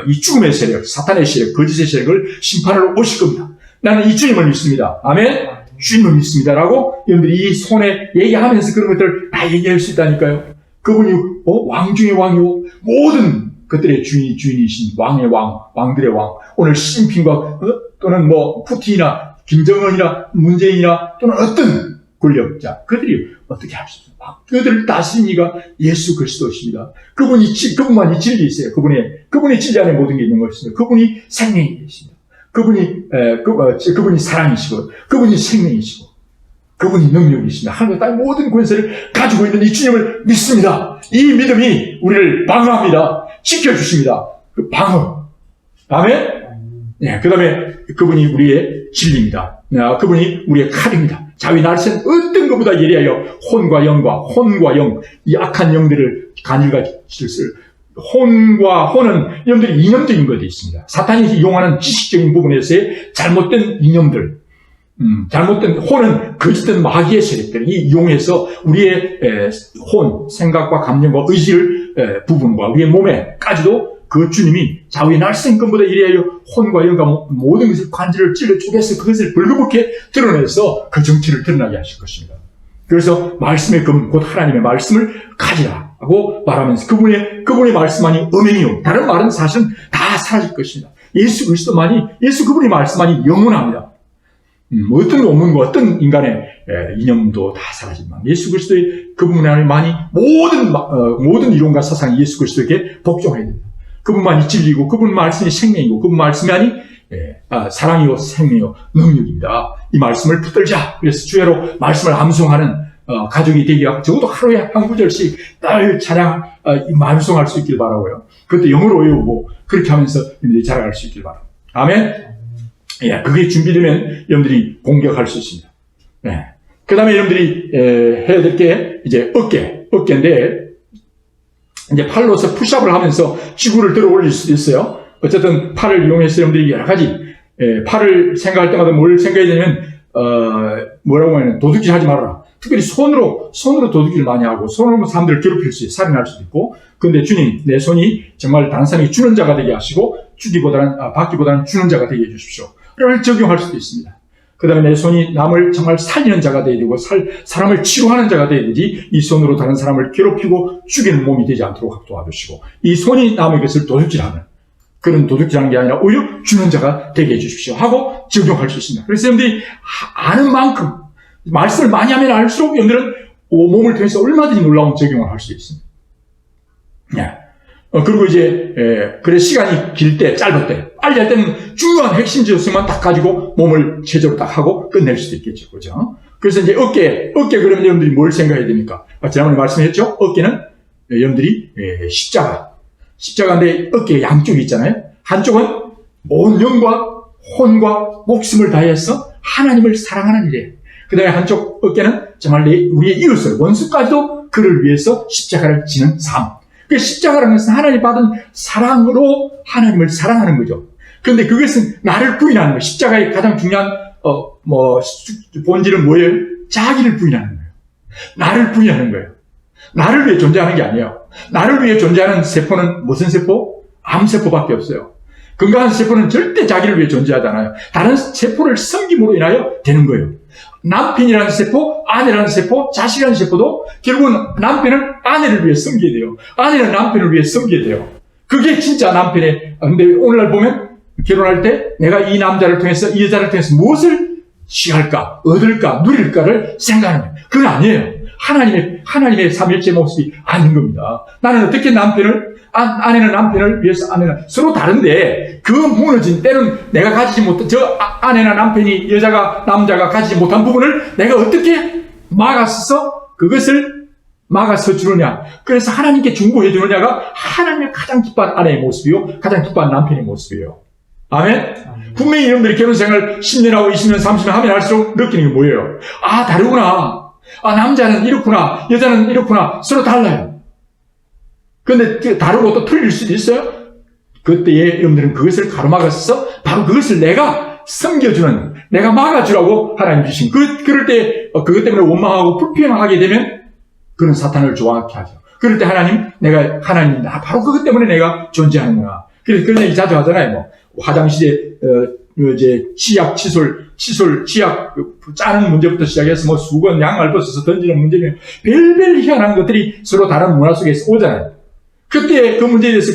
이 죽음의 세력, 사탄의 세력, 거짓의 세력을 심판하러 오실 겁니다. 나는 이 주님을 믿습니다. 아멘? 주님을 믿습니다라고 여러분들이 이 손에 얘기하면서 그런 것들을 다 얘기할 수 있다니까요. 그분이 왕 중의 왕이고 모든 것들의 주인이신 왕의 왕, 왕들의 왕. 오늘 시진핑과 또는 푸틴이나 김정은이나 문재인이나 또는 어떤 권력자 그들이 어떻게 할 수 있습니까? 그들을 다스린 이가 예수 그리스도십니다. 그분만이 진리 있어요. 그분의 진리 안에 모든 게 있는 것입니다. 그분이 생명이 계십니다. 그분이 사랑이시고, 그분이 생명이시고, 그분이 능력이십니다. 하늘과 땅의 모든 권세를 가지고 있는 이 주님을 믿습니다. 이 믿음이 우리를 방어합니다. 지켜주십니다. 그 방어. 아멘? 네, 그 다음에 그분이 우리의 진리입니다. 그분이 우리의 칼입니다. 자위 날쌘 어떤 것보다 예리하여 혼과 영, 이 악한 영들을 간일같이 쓸 혼은 영들이 이념적인 것도 있습니다. 사탄이 이용하는 지식적인 부분에서의 잘못된 이념들, 잘못된 혼은 거짓된 마귀의 세력들이 이용해서 우리의 생각과 감정과 의지를 부분과 우리의 몸에까지도 그 주님이 자위의 날쌘 것보다 예리하여 혼과 영과 모든 것을 관절을 찔러 쪼개서 그것을 벌거벗게 드러내서 그 정체를 드러나게 하실 것입니다. 그래서 말씀의 금, 곧 하나님의 말씀을 가지라 하고 말하면서 그분의 말씀만이 음행이요. 다른 말은 사실은 다 사라질 것입니다. 예수 그분의 말씀만이 영원합니다. 어떤 논문과 어떤 인간의 이념도 다 사라지만 예수 그리스도의 그분만이 모든 이론과 사상이 예수 그리스도에게 복종해야 됩니다. 그분만이 진리고 그분 말씀이 생명이고 그분 말씀만이 사랑이요 생명이요 능력입니다. 이 말씀을 붙들자. 그래서 주야로 말씀을 암송하는 가족이 되게 하고 적어도 하루에 한 구절씩 날 찬양 암송할 수 있길 바라고요. 그것도 영어로 외우고 그렇게 하면서 여러분들이 자라갈 수 있길 바랍니다. 아멘. 예, 그게 준비되면 여러분들이 공격할 수 있습니다. 예. 그 다음에 여러분들이 해야 될 게 이제 어깨인데 이제 팔로서 푸시업을 하면서 지구를 들어 올릴 수도 있어요. 어쨌든 팔을 이용해서 여러분들이 여러 가지 팔을 생각할 때마다 뭘 생각해야 되냐면 뭐라고 하냐면 도둑질 하지 말아라. 특별히 손으로 도둑질을 많이 하고 손으로 사람들을 괴롭힐 수 있어요. 살인할 수도 있고. 그런데 주님, 내 손이 정말 다른 사람이 주는 자가 되게 하시고 받기보다는 주는 자가 되게 해주십시오. 그걸 적용할 수도 있습니다. 그 다음에 내 손이 남을 정말 살리는 자가 되어야 되고 사람을 치료하는 자가 되어야 되지 이 손으로 다른 사람을 괴롭히고 죽이는 몸이 되지 않도록 도와주시고 이 손이 남의 것을 도둑질하는 그런 도둑질하는 게 아니라 오히려 주는 자가 되게 해주십시오 하고 적용할 수 있습니다. 그래서 여러분들이 아는 만큼 말씀을 많이 하면 알수록 여러분들은 몸을 통해서 얼마든지 놀라운 적용을 할 수 있습니다. 네. 그리고 이제 그래 시간이 길 때 짧을 때 빨리 할 때는 중요한 핵심 지었으면 딱 가지고 몸을 체조로 딱 하고 끝낼 수도 있겠죠. 그죠? 그래서 이제 어깨 그러면 여러분들이 뭘 생각해야 됩니까? 지난번에 말씀했죠? 어깨는 여러분들이 십자가인데 어깨 양쪽이 있잖아요. 한쪽은 온 영과 혼과 목숨을 다해서 하나님을 사랑하는 일이에요. 그 다음에 한쪽 어깨는 정말 우리의 이웃을 원수까지도 그를 위해서 십자가를 지는 삶. 그 십자가라는 것은 하나님 받은 사랑으로 하나님을 사랑하는 거죠. 그런데 그것은 나를 부인하는 거예요. 십자가의 가장 중요한 본질은 뭐예요? 자기를 부인하는 거예요. 나를 부인하는 거예요. 나를 위해 존재하는 게 아니에요. 나를 위해 존재하는 세포는 무슨 세포? 암세포밖에 없어요. 건강한 세포는 절대 자기를 위해 존재하지 않아요. 다른 세포를 섬김으로 인하여 되는 거예요. 남편이라는 세포, 아내라는 세포, 자식이라는 세포도 결국은 남편은 아내를 위해 섬겨야 돼요. 아내는 남편을 위해 섬겨야 돼요. 그게 진짜 남편의, 근데 오늘날 보면 결혼할 때 내가 이 남자를 통해서, 이 여자를 통해서 무엇을 취할까, 얻을까, 누릴까를 생각하는 거예요. 그건 아니에요. 하나님의 삼일체 모습이 아닌 겁니다. 나는 어떻게 아내는 남편을 위해서, 아내는 서로 다른데, 그 무너진 때는 내가 가지지 못한, 아내나 남편이, 남자가 가지지 못한 부분을 내가 어떻게 그것을 막아서 주느냐. 그래서 하나님께 중보해 주느냐가 하나님의 가장 기뻐한 아내의 모습이요. 가장 기뻐한 남편의 모습이에요. 아멘? 분명히 여러분들이 결혼 생활 10년하고 20년, 30년 하면 할수록 느끼는 게 뭐예요? 다르구나. 남자는 이렇구나. 여자는 이렇구나. 서로 달라요. 그런데 다르고 또 틀릴 수도 있어요. 그때에 여러분들은 그것을 가로막아서 바로 그것을 내가 섬겨주는, 내가 막아주라고 하나님 주신. 그럴 때 그것 때문에 원망하고 불평하게 되면 그는 사탄을 좋아하게 하죠. 그럴 때 하나님, 바로 그것 때문에 내가 존재하는구나. 그래서 그런 얘기 자주 하잖아요. 화장실에 이제 치약 짜는 문제부터 시작해서 수건, 양말 벗어서 던지는 문제면 별별 희한한 것들이 서로 다른 문화 속에서 오잖아요. 그때 그 문제에 대해서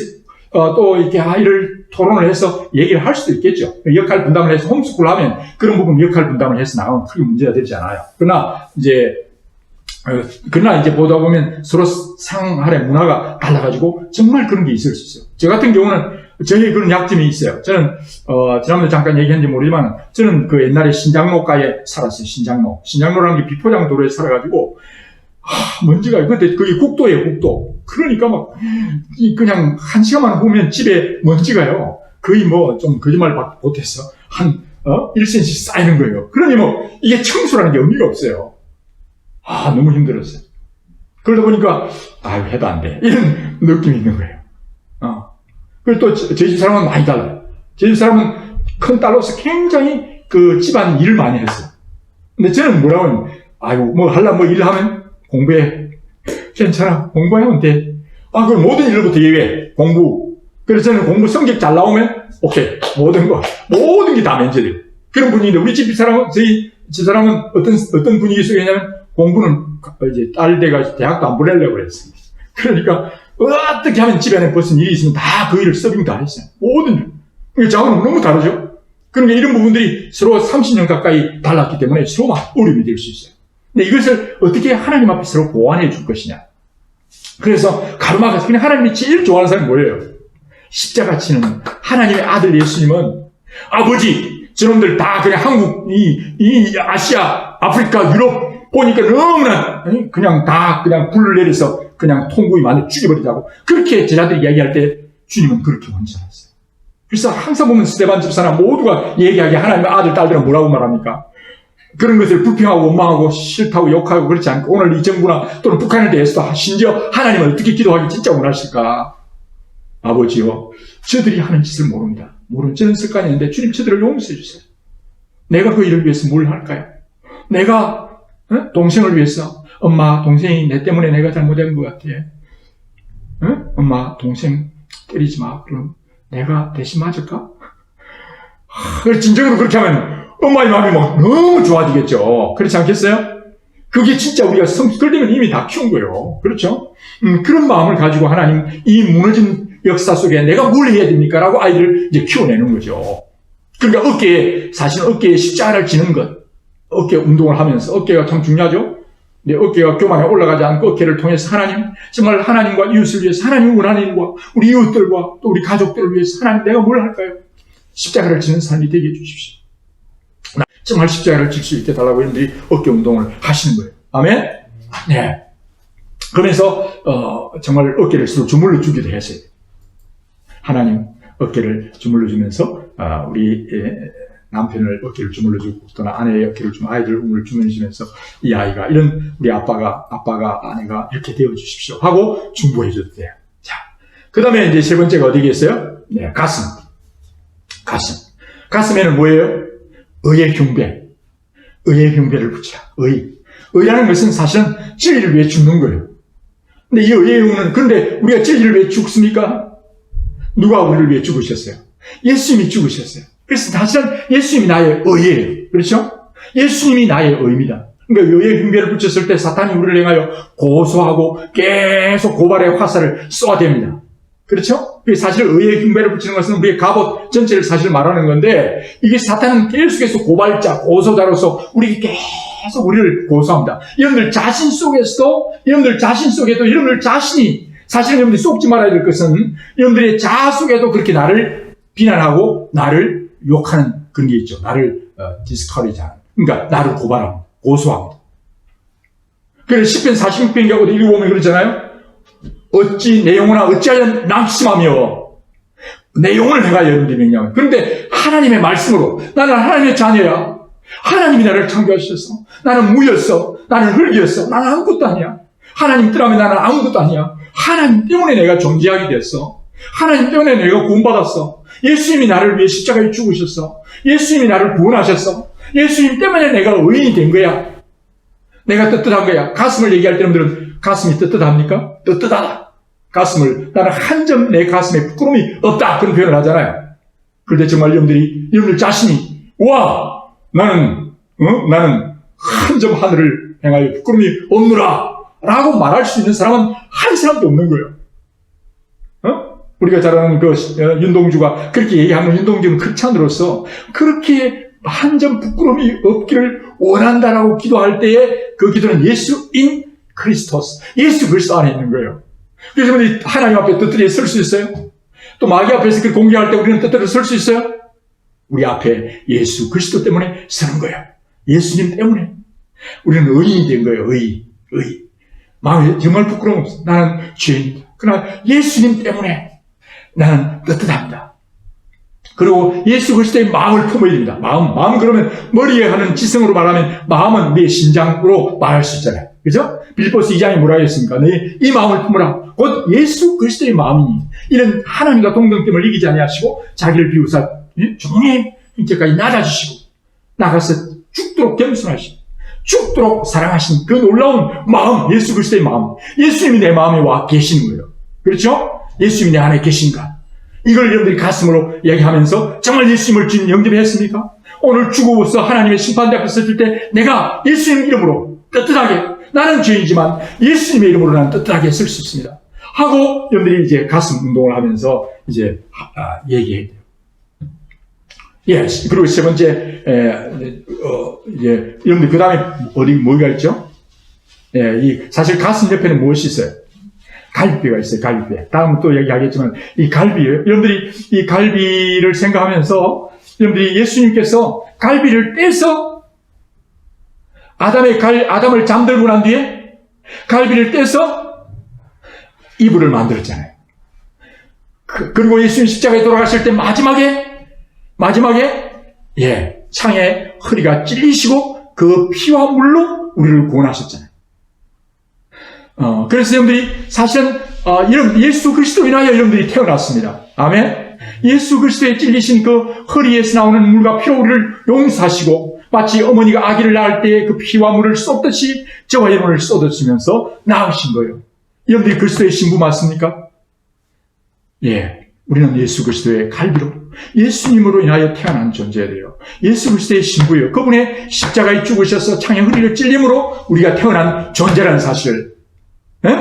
또 이렇게 이를 토론을 해서 얘기를 할 수도 있겠죠. 역할 분담을 해서 홈스쿨 하면 그런 부분 역할 분담을 해서 나오면 크게 문제가 되지 않아요. 그러나 이제 보다 보면 서로 상하의 문화가 달라가지고 정말 그런 게 있을 수 있어요. 저 같은 경우는 저희 그런 약점이 있어요. 저는, 지난번에 잠깐 얘기했는지 모르지만, 저는 그 옛날에 신장로가에 살았어요. 신장로. 신장로라는 게 비포장 도로에 살아가지고, 먼지가, 그때 그게 국도예요, 국도. 그러니까 막, 그냥 한 시간만 보면 집에 먼지가요. 거의 뭐, 좀 거짓말 못했어. 한, 1cm 쌓이는 거예요. 그러니 뭐, 이게 청소라는 게 의미가 없어요. 너무 힘들었어요. 그러다 보니까, 해도 안 돼. 이런 느낌이 있는 거예요. 그리고 또, 저희 집 사람은 많이 달라요. 저희 집 사람은 큰 딸로서 굉장히 그 집안 일을 많이 했어요. 근데 저는 뭐라고 하면, 뭐 일하면 공부해. 괜찮아. 공부하면 돼. 그럼 모든 일부터 얘기해. 공부. 그래서 저는 공부 성적 잘 나오면, 오케이. 모든 게 다 면제돼요. 그런 분위기인데, 우리 저희 집 사람은 어떤 분위기 속이냐면, 공부는 이제 딸 돼가지고 대학도 안 보내려고 그랬어요. 그러니까, 어떻게 하면 집안에 무슨 일이 있으면 다 그 일을 서빙 다 했어요. 모든 일. 저하고는 너무 다르죠? 그러니까 이런 부분들이 서로 30년 가까이 달랐기 때문에 서로 어려움이 될 수 있어요. 근데 이것을 어떻게 하나님 앞에 서로 보완해 줄 것이냐. 그래서 가르마가서 그냥 하나님이 제일 좋아하는 사람이 뭐예요? 십자가 치는 하나님의 아들 예수님은 아버지, 저놈들 다 그냥 한국, 이 아시아, 아프리카, 유럽 보니까 너무나 그냥 다 그냥 불을 내려서 그냥 통구이 만들어 죽여버리자고 그렇게 제자들이 이야기할 때 주님은 그렇게 원치하셨어요. 그래서 항상 보면 스데반 집사나 모두가 얘기하기에 하나님의 아들, 딸들은 뭐라고 말합니까? 그런 것을 불평하고 원망하고 싫다고 욕하고 그렇지 않고 오늘 이 정부나 또는 북한에 대해서도 심지어 하나님을 어떻게 기도하기 진짜 원하실까? 아버지요, 저들이 하는 짓을 모릅니다. 모르는 저는 습관이 있는데 주님 저들을 용서해 주세요. 내가 그 일을 위해서 뭘 할까요? 내가 동생을 위해서 엄마, 동생이 내 때문에 내가 잘못한 것 같아. 엄마, 동생 때리지 마. 그럼 내가 대신 맞을까? 진정으로 그렇게 하면 엄마의 마음이 너무 좋아지겠죠. 그렇지 않겠어요? 그게 진짜 우리가 그러면 이미 다 키운 거예요. 그렇죠? 그런 마음을 가지고 하나님 이 무너진 역사 속에 내가 뭘 해야 됩니까? 라고 아이들을 이제 키워내는 거죠. 그러니까 사실 어깨에 십자가를 지는 것. 어깨 운동을 하면서 어깨가 참 중요하죠. 내 어깨가 교만에 올라가지 않고 어깨를 통해서 정말 하나님과 이웃을 위해서 하나님이 원하는 일과 우리 이웃들과 또 우리 가족들을 위해서 하나님 내가 뭘 할까요? 십자가를 지는 삶이 되게 해주십시오. 정말 십자가를 질 수 있게 달라고 여러분들이 어깨 운동을 하시는 거예요. 아멘? 네. 그러면서 정말 어깨를 서로 주물러 주기도 했어요. 하나님 어깨를 주물러 주면서 우리 남편을 어깨를 주물러 주고 또는 아내의 어깨를 주면 아이들 꿈을 주무시면서 이 아이가 이런 우리 아빠가 아내가 이렇게 되어 주십시오 하고 중보해 줘도 돼요. 자, 그 다음에 이제 세 번째가 어디겠어요? 네, 가슴. 가슴에는 뭐예요? 의의 흉배를 붙이라. 의라는 것은 사실은 진리를 위해 죽는 거예요. 근데 이 의의 흉은 그런데 우리가 진리를 위해 죽습니까? 누가 우리를 위해 죽으셨어요? 예수님이 죽으셨어요. 그래서 사실은 예수님이 나의 의예요. 그렇죠? 예수님이 나의 의입니다. 그러니까 의의 흉배를 붙였을 때 사탄이 우리를 향하여 고소하고 계속 고발의 화살을 쏘아댑니다. 그렇죠? 사실 의의 흉배를 붙이는 것은 우리의 갑옷 전체를 사실 말하는 건데 이게 사탄은 계속해서 고발자, 고소자로서 우리에게 계속 우리를 고소합니다. 여러분들 자신 속에도 여러분들 자신이 사실은 여러분들이 속지 말아야 될 것은 여러분들의 자아 속에도 그렇게 나를 비난하고 나를 욕하는 그런 게 있죠. 나를 디스커리지하는. 그러니까 나를 고발합니다. 고소합니다. 그래서 10편 46편하고 읽어보면 그렇잖아요. 어찌 내 영혼아 어찌하여 낙심하며 내 영혼을 행하여 여러분들이 명령하며. 그런데 하나님의 말씀으로 나는 하나님의 자녀야. 하나님이 나를 창조하셨어. 나는 무였어. 나는 흙이었어. 나는 아무것도 아니야. 하나님 때문에 나는 아무것도 아니야. 하나님 때문에 내가 존재하게 됐어. 하나님 때문에 내가 구원받았어. 예수님이 나를 위해 십자가에 죽으셨어. 예수님이 나를 구원하셨어. 예수님 때문에 내가 의인이 된 거야. 내가 떳떳한 거야. 가슴을 얘기할 때 여러분들은 가슴이 떳떳합니까? 떳떳하다. 나는 한 점 내 가슴에 부끄러움이 없다. 그런 표현을 하잖아요. 그런데 정말 여러분들 자신이 나는 한 점 하늘을 행하여 부끄러움이 없노라 라고 말할 수 있는 사람은 한 사람도 없는 거예요. 우리가 잘 아는 윤동주가 그렇게 얘기하면 윤동주는 크리스찬으로서 그렇게 한 점 부끄러움이 없기를 원한다라고 기도할 때에 그 기도는 예수인 크리스토스, 예수 그리스도 안에 있는 거예요. 그래서 하나님 앞에 떳떳히 설 수 있어요? 또 마귀 앞에서 그 공개할 때 우리는 뜻대로 설 수 있어요? 우리 앞에 예수 그리스도 때문에 서는 거예요. 예수님 때문에. 우리는 의인이 된 거예요. 의인. 마음에 정말 부끄러움 없어. 나는 죄인이다. 그러나 예수님 때문에 나는 떳떳합니다. 그리고 예수 그리스도의 마음을 품어야 됩니다. 마음 그러면 머리에 하는 지성으로 말하면 마음은 내 심장으로 말할 수 있잖아요. 그죠? 빌립보서 2장에 뭐라고 했습니까? 이 마음을 품으라. 곧 예수 그리스도의 마음이니 이는 하나님과 동등됨을 이기지 아니하시고 자기를 비우사 종의 형체까지 낮아지시고 나가서 죽도록 겸손하시고 죽도록 사랑하신 그 놀라운 마음, 예수 그리스도의 마음. 예수님이 내 마음에 와 계시는 거예요. 그렇죠? 예수님이 내 안에 계신가? 이걸 여러분들이 가슴으로 얘기하면서 정말 예수님을 주님 영접했습니까? 오늘 죽어서 하나님의 심판대 앞에 섰을 때 내가 예수님 이름으로 떳떳하게, 나는 죄인이지만 예수님의 이름으로 나는 떳떳하게 설 수 있습니다. 하고 여러분들이 이제 가슴 운동을 하면서 이제 얘기해야 돼요. 예, 그리고 세 번째, 이제 여러분들 그 다음에 뭐가 있죠? 예, 사실 가슴 옆에는 무엇이 있어요? 갈비뼈가 있어요, 갈비뼈. 다음은 또 얘기하겠지만, 이 갈비예요. 여러분들이 이 갈비를 생각하면서, 여러분들이 예수님께서 갈비를 떼서, 아담을 잠들고 난 뒤에, 갈비를 떼서 이불을 만들었잖아요. 그리고 예수님 십자가에 돌아가실 때 마지막에, 예, 창에 허리가 찔리시고, 그 피와 물로 우리를 구원하셨잖아요. 그래서 여러분들이 사실은 이런 예수 그리스도로 인하여 여러분들이 태어났습니다. 아멘. 예수 그리스도에 찔리신 그 허리에서 나오는 물과 피로 우리를 용서하시고 마치 어머니가 아기를 낳을 때 그 피와 물을 쏟듯이 저와 여러분을 쏟으시면서 낳으신 거예요. 여러분들이 그리스도의 신부 맞습니까? 예, 우리는 예수 그리스도의 갈비로 예수님으로 인하여 태어난 존재예요. 예수 그리스도의 신부예요. 그분의 십자가에 죽으셔서 창에 허리를 찔림으로 우리가 태어난 존재라는 사실을. 예?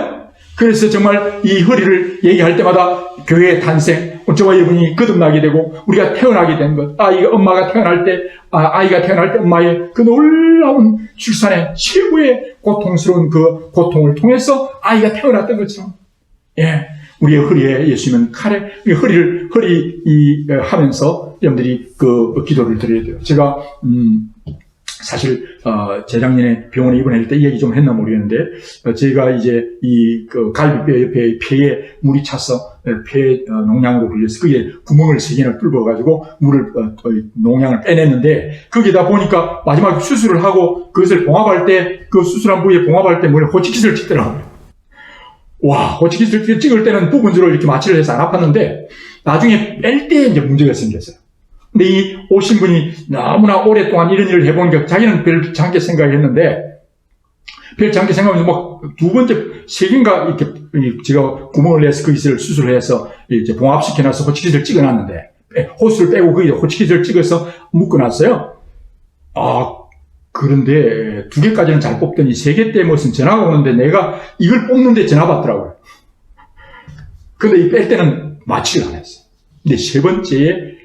그래서 정말 이 허리를 얘기할 때마다 교회의 탄생, 저와 여러분이 거듭나게 되고 우리가 태어나게 된 것, 엄마가 태어날 때, 아이가 태어날 때 엄마의 그 놀라운 출산의 최고의 고통스러운 그 고통을 통해서 아이가 태어났던 것처럼, 예, 우리의 허리에 예수님은 칼에 하면서 여러분들이 그 기도를 드려야 돼요. 제가 사실 재작년에 병원에 입원할 때 이 얘기 좀 했나 모르겠는데 제가 이제 이 그 갈비뼈 옆에 폐에 물이 차서 폐 농양으로 불려서 그게 구멍을 3개나 뚫어가지고 물을 농양을 빼냈는데 거기다 보니까 마지막 수술을 하고 그것을 봉합할 때 그 수술한 부위에 봉합할 때 뭐냐 호치키스를 찍더라고요. 와, 호치키스를 찍을 때는 부분적으로 이렇게 마취를 해서 안 아팠는데 나중에 뺄 때 이제 문제가 생겼어요. 근데 이 오신 분이 너무나 오랫동안 이런 일을 해보니까 자기는 별 장게 생각했는데, 별 장게 생각하면서 막 2번째, 3개인가 이렇게 제가 구멍을 내서 거기서 수술을 해서 이제 봉합시켜놔서 호치키스를 찍어놨는데, 호스를 빼고 거기다 호치키스를 찍어서 묶어놨어요. 그런데 2개까지는 잘 뽑더니 3개 때 무슨 전화가 오는데 내가 이걸 뽑는데 전화 받더라고요. 근데 이 뺄 때는 마취를 안 했어요. 근데 3번째에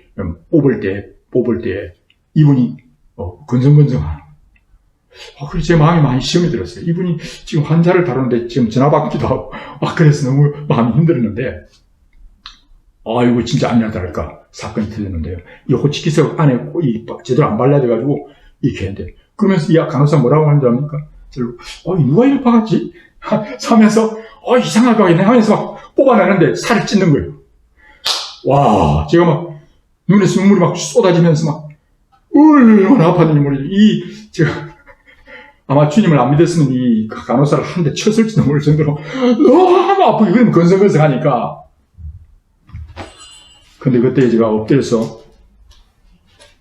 뽑을 때, 이분이, 건성건성하는. 그래서 제 마음이 많이 시험이 들었어요. 이분이 지금 환자를 다루는데 지금 전화 받기도 하고, 그래서 너무 마음이 힘들었는데, 이거 진짜 아니나 다를까. 사건이 틀렸는데요. 이 호치키스 안에 제대로 안 발라져가지고, 이렇게 했는데, 그러면서 이 간호사 뭐라고 하는지 압니까? 누가 이걸 박았지? 하면서, 이상하게 하겠네 하면서 막 뽑아내는데 살을 찢는 거예요. 와, 제가 막, 눈에서 눈물이 막 쏟아지면서 막, 얼마나 아팠는지 모르겠어요. 제가, 아마 주님을 안 믿었으면 이 간호사를 한 대 쳤을지도 모를 정도로 너무 아프고, 그러면 건성건성 하니까. 근데 그때 제가 엎드려서,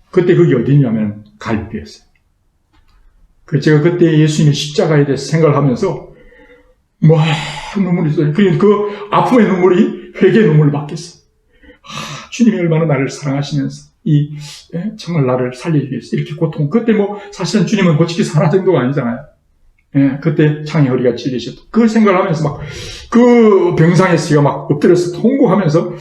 그때 그게 어디냐면 갈비뼈였어요. 그래서 제가 그때 예수님의 십자가에 대해서 생각을 하면서, 눈물이 쏟아요. 그 아픔의 눈물이 회개의 눈물로 바뀌었어요. 주님이 얼마나 나를 사랑하시면서 정말 나를 살리기 위해서 이렇게 고통. 그때 사실은 주님은 호치키스 하나 정도가 아니잖아요. 예, 그때 창에 허리가 찔리셨다. 그 생각을 하면서 막 그 병상에서 제가 막 엎드려서 통곡하면서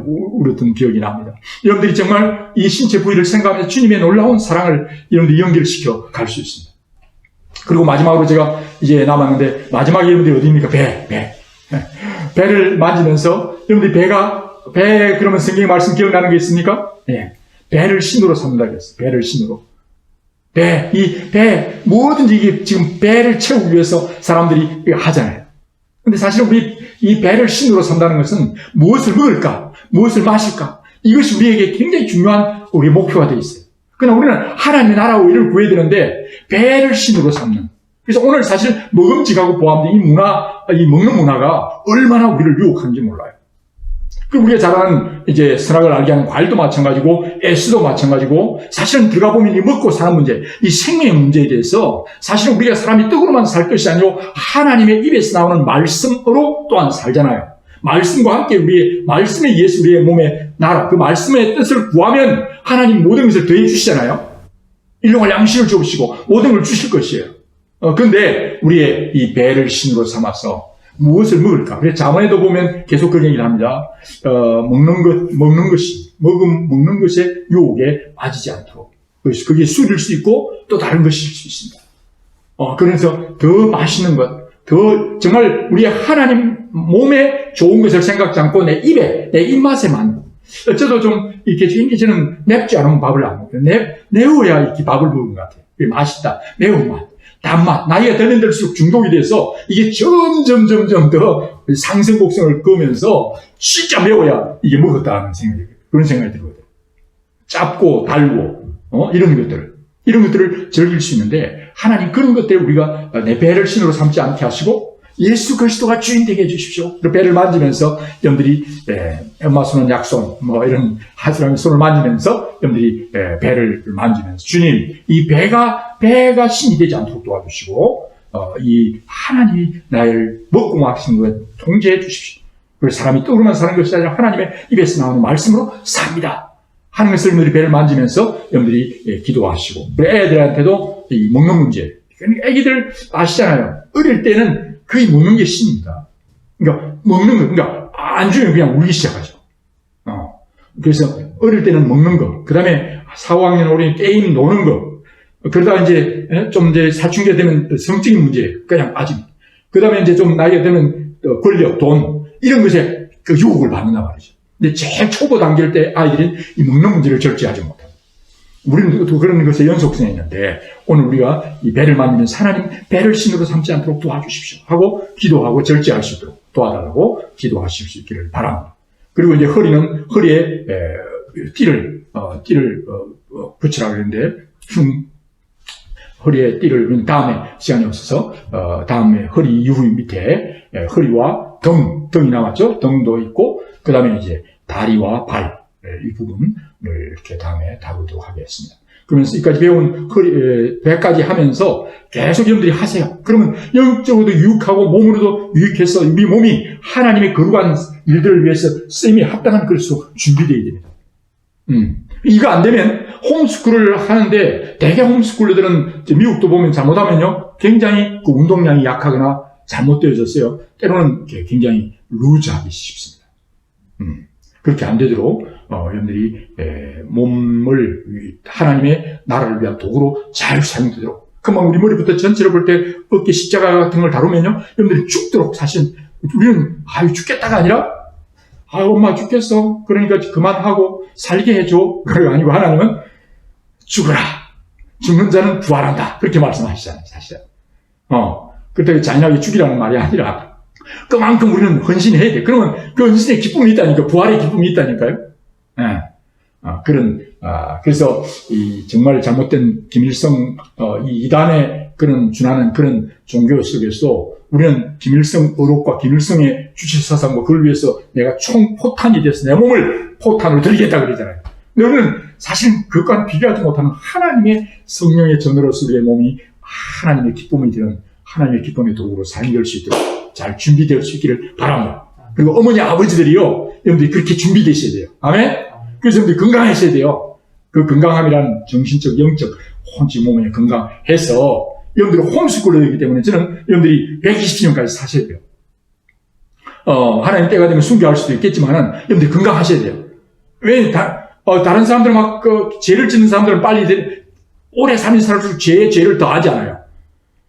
울었던 기억이 납니다. 여러분들이 정말 이 신체 부위를 생각하면서 주님의 놀라운 사랑을 여러분들이 연결시켜 갈 수 있습니다. 그리고 마지막으로 제가 이제 남았는데 마지막에 여러분들이 어디입니까? 배를 만지면서 여러분들이 배가 그러면 성경의 말씀 기억나는 게 있습니까? 예. 배를 신으로 삼는다 그랬어요. 배를 신으로. 뭐든지 이게 지금 배를 채우기 위해서 사람들이 하잖아요. 근데 사실은 우리 이 배를 신으로 삼다는 것은 무엇을 먹을까? 무엇을 마실까? 이것이 우리에게 굉장히 중요한 우리의 목표가 되어 있어요. 그러나 우리는 하나님의 나라와 의를 구해야 되는데 배를 신으로 삼는. 그래서 오늘 사실 먹음직하고 보암된 이 먹는 문화가 얼마나 우리를 유혹하는지 몰라요. 그 우리가 잘 아는 이제 선악을 알게 하는 과일도 마찬가지고 애수도 마찬가지고 사실은 들어가 보면 이 먹고 사는 문제, 이 생명의 문제에 대해서 사실은 우리가 사람이 떡으로만 살 것이 아니고 하나님의 입에서 나오는 말씀으로 또한 살잖아요. 말씀과 함께 말씀에 의해서 우리의 몸에 나라, 그 말씀의 뜻을 구하면 하나님 모든 것을 더해 주시잖아요. 일용할 양식을 주시고 모든 걸 주실 것이에요. 그런데 우리의 이 배를 신으로 삼아서 무엇을 먹을까? 그래서 잠언에도 보면 계속 그런 얘기를 합니다. 먹는 것에 유혹에 빠지지 않도록. 그게 술일 수 있고 또 다른 것일 수 있습니다. 그래서 더 맛있는 것, 정말 우리의 하나님 몸에 좋은 것을 생각지 않고 내 입맛에만. 저도 좀 이렇게 저는 맵지 않으면 밥을 안 먹어요. 매워야 이렇게 밥을 먹는 것 같아요. 맛있다. 매운맛. 단맛, 나이가 들면 들수록 중독이 돼서 이게 점점 더 상승 곡선을 그으면서 진짜 매워야 이게 먹었다는 그런 생각이 들거든요. 짭고 달고 이런 것들을 즐길 수 있는데 하나님 그런 것들을 우리가 내 배를 신으로 삼지 않게 하시고 예수 그리스도가 주인 되게 해주십시오. 그 배를 만지면서 여러분들이 엄마 손은 약손 이런 하수람의 손을 만지면서 여러분들이 배를 만지면서 주님 이 배가 신이 되지 않도록 도와주시고 이 하나님이 나를 먹고 마시는 것을 통제해 주십시오. 그래서 사람이 떡으로만 사는 것이 아니라 하나님의 입에서 나오는 말씀으로 삽니다 하는 것을 여러분들이 배를 만지면서 여러분들이 기도하시고 애들한테도 이 먹는 문제, 애기들 아시잖아요. 어릴 때는 거의 먹는 게 신입니다. 그러니까 안 주면 그냥 울기 시작하죠. 그래서 어릴 때는 먹는 거, 그 다음에 4, 5학년 어린이 게임 노는 거, 그러다가 이제 사춘기가 되면 성적인 문제 그냥 빠집니다. 그 다음에 이제 좀 나이가 되면 권력, 돈 이런 것에 그 유혹을 받는단 말이죠. 근데 제일 초보 단계일 때 아이들은 이 먹는 문제를 절제하지 못합니다. 우리는 또 그런 것에 연속성이 있는데 오늘 우리가 이 배를 만지면서 하나님 배를 신으로 삼지 않도록 도와주십시오 하고 기도하고 절제할 수 있도록 도와달라고 기도하실 수 있기를 바랍니다. 그리고 이제 허리에 띠를 붙이라고 했는데 허리에 띠를 다음에 시간이 없어서 다음에 허리 이후 밑에 허리와 등이 남았죠. 등도 있고 그 다음에 이제 다리와 발 이 부분을 이렇게 다음에 다루도록 하겠습니다. 그러면서 이까지 배운 배까지 하면서 계속 여러분들이 하세요. 그러면 영적으로도 유익하고 몸으로도 유익해서 우리 몸이 하나님의 거룩한 일들을 위해서 쓰임에 합당한 것으로 준비되어야 됩니다. 이거 안 되면 홈스쿨을 하는데 대개 홈스쿨러들은 미국도 보면 잘못하면요 굉장히 그 운동량이 약하거나 잘못되어졌어요. 때로는 굉장히 루즈하기 쉽습니다. 그렇게 안 되도록 여러분들이 몸을 하나님의 나라를 위한 도구로 잘 사용되도록. 그만 우리 머리부터 전체를 볼 때 어깨 십자가 같은 걸 다루면요 여러분들이 죽도록 사실 우리는 죽겠다가 아니라 엄마 죽겠어 그러니까 그만하고 살게 해줘 그게 아니고 하나님은 죽어라 죽는 자는 부활한다 그렇게 말씀하시잖아요 사실은. 그렇다고 잔인하게 죽이라는 말이 아니라 그만큼 우리는 헌신해야 돼. 그러면 그 헌신의 기쁨이 있다니까, 부활의 기쁨이 있다니까요. 그래서 정말 잘못된 김일성 이 이단의 그런 준하는 그런 종교 속에서 우리는 김일성 의록과 김일성의 주체 사상과 그걸 위해서 내가 총포탄이 돼서 내 몸을 포탄으로 들이겠다 그러잖아요. 근데 우리는 사실 그것과는 비교하지 못하는 하나님의 성령의 전으로서 우리의 몸이 하나님의 기쁨이 되는 하나님의 기쁨의 도구로 사용될 수 있도록 잘 준비될 수 있기를 바랍니다. 그리고 어머니, 아버지들이요, 여러분들이 그렇게 준비되셔야 돼요. 아멘? 그래서 여러분들이 건강하셔야 돼요. 그 건강함이란 정신적, 영적, 혼적 몸에 건강해서 여러분들이 홈스쿨러이기 때문에 저는 여러분들이 120년까지 사셔야 돼요. 하나님 때가 되면 순교할 수도 있겠지만은 여러분들이 건강하셔야 돼요. 왜, 다른 사람들 막 죄를 짓는 사람들은 빨리 오래 삶이 살수록 죄를 더 하지 않아요.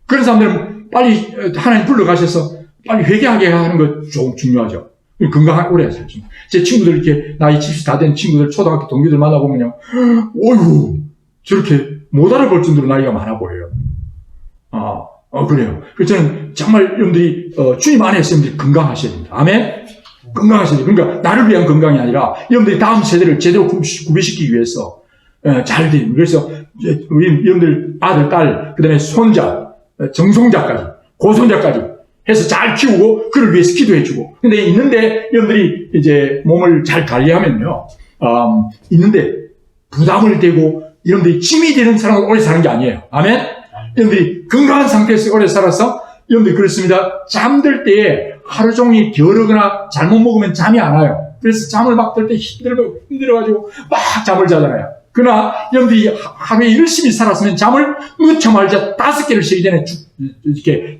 그런 사람들은 빨리 하나님 불러가셔서 빨리 회개하게 하는 것 좀 중요하죠. 오래 살죠. 제 친구들 이렇게 나이 70 다 된 친구들 초등학교 동기들 만나보면요. 어이구, 저렇게 못 알아볼 정도로 나이가 많아 보여요. 그래요. 그래서 저는 정말 여러분들이, 주님 안에서 여러분들이 건강하셔야 됩니다. 아멘? 건강하셔야 돼요. 그러니까 나를 위한 건강이 아니라 여러분들이 다음 세대를 제대로 구비시키기 위해서, 잘 돼요. 그래서 우리 여러분들 아들, 딸, 그 다음에 손자, 정손자까지, 고손자까지 해서 잘 키우고 그를 위해서 기도해주고. 근데 있는데 여러분들이 이제 몸을 잘 관리하면요, 있는데 부담을 대고 여러분들이 짐이 되는 사람은 오래 사는 게 아니에요. 아멘? 여러분들이 건강한 상태에서 오래 살아서 여러분들이 그렇습니다. 잠들 때에 하루 종일 게으르거나 잘못 먹으면 잠이 안 와요. 그래서 잠을 막 들 때 힘들어가지고 막 잠을 자잖아요. 그러나 여러분들이 하루에 열심히 살았으면 잠을 누차 말자 5개를 쉬기 전에 이렇게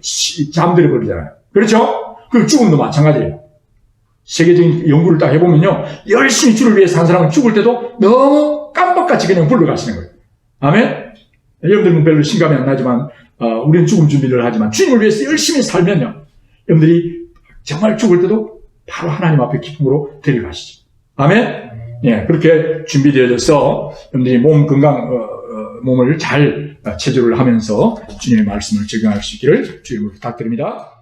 잠들어 버리잖아요. 그렇죠? 그리고 죽음도 마찬가지예요. 세계적인 연구를 딱 해보면요, 열심히 주를 위해 산 사람은 죽을 때도 너무 깜빡같이 그냥 불러가시는 거예요. 아멘? 여러분들은 별로 실감이 안 나지만, 우리는 죽음 준비를 하지만 주님을 위해서 열심히 살면요, 여러분들이 정말 죽을 때도 바로 하나님 앞에 기쁨으로 데려가시죠. 아멘? 예, 그렇게 준비되어져서 여러분들이 몸을 잘 체조를 하면서 주님의 말씀을 적용할 수 있기를 주님으로 부탁드립니다.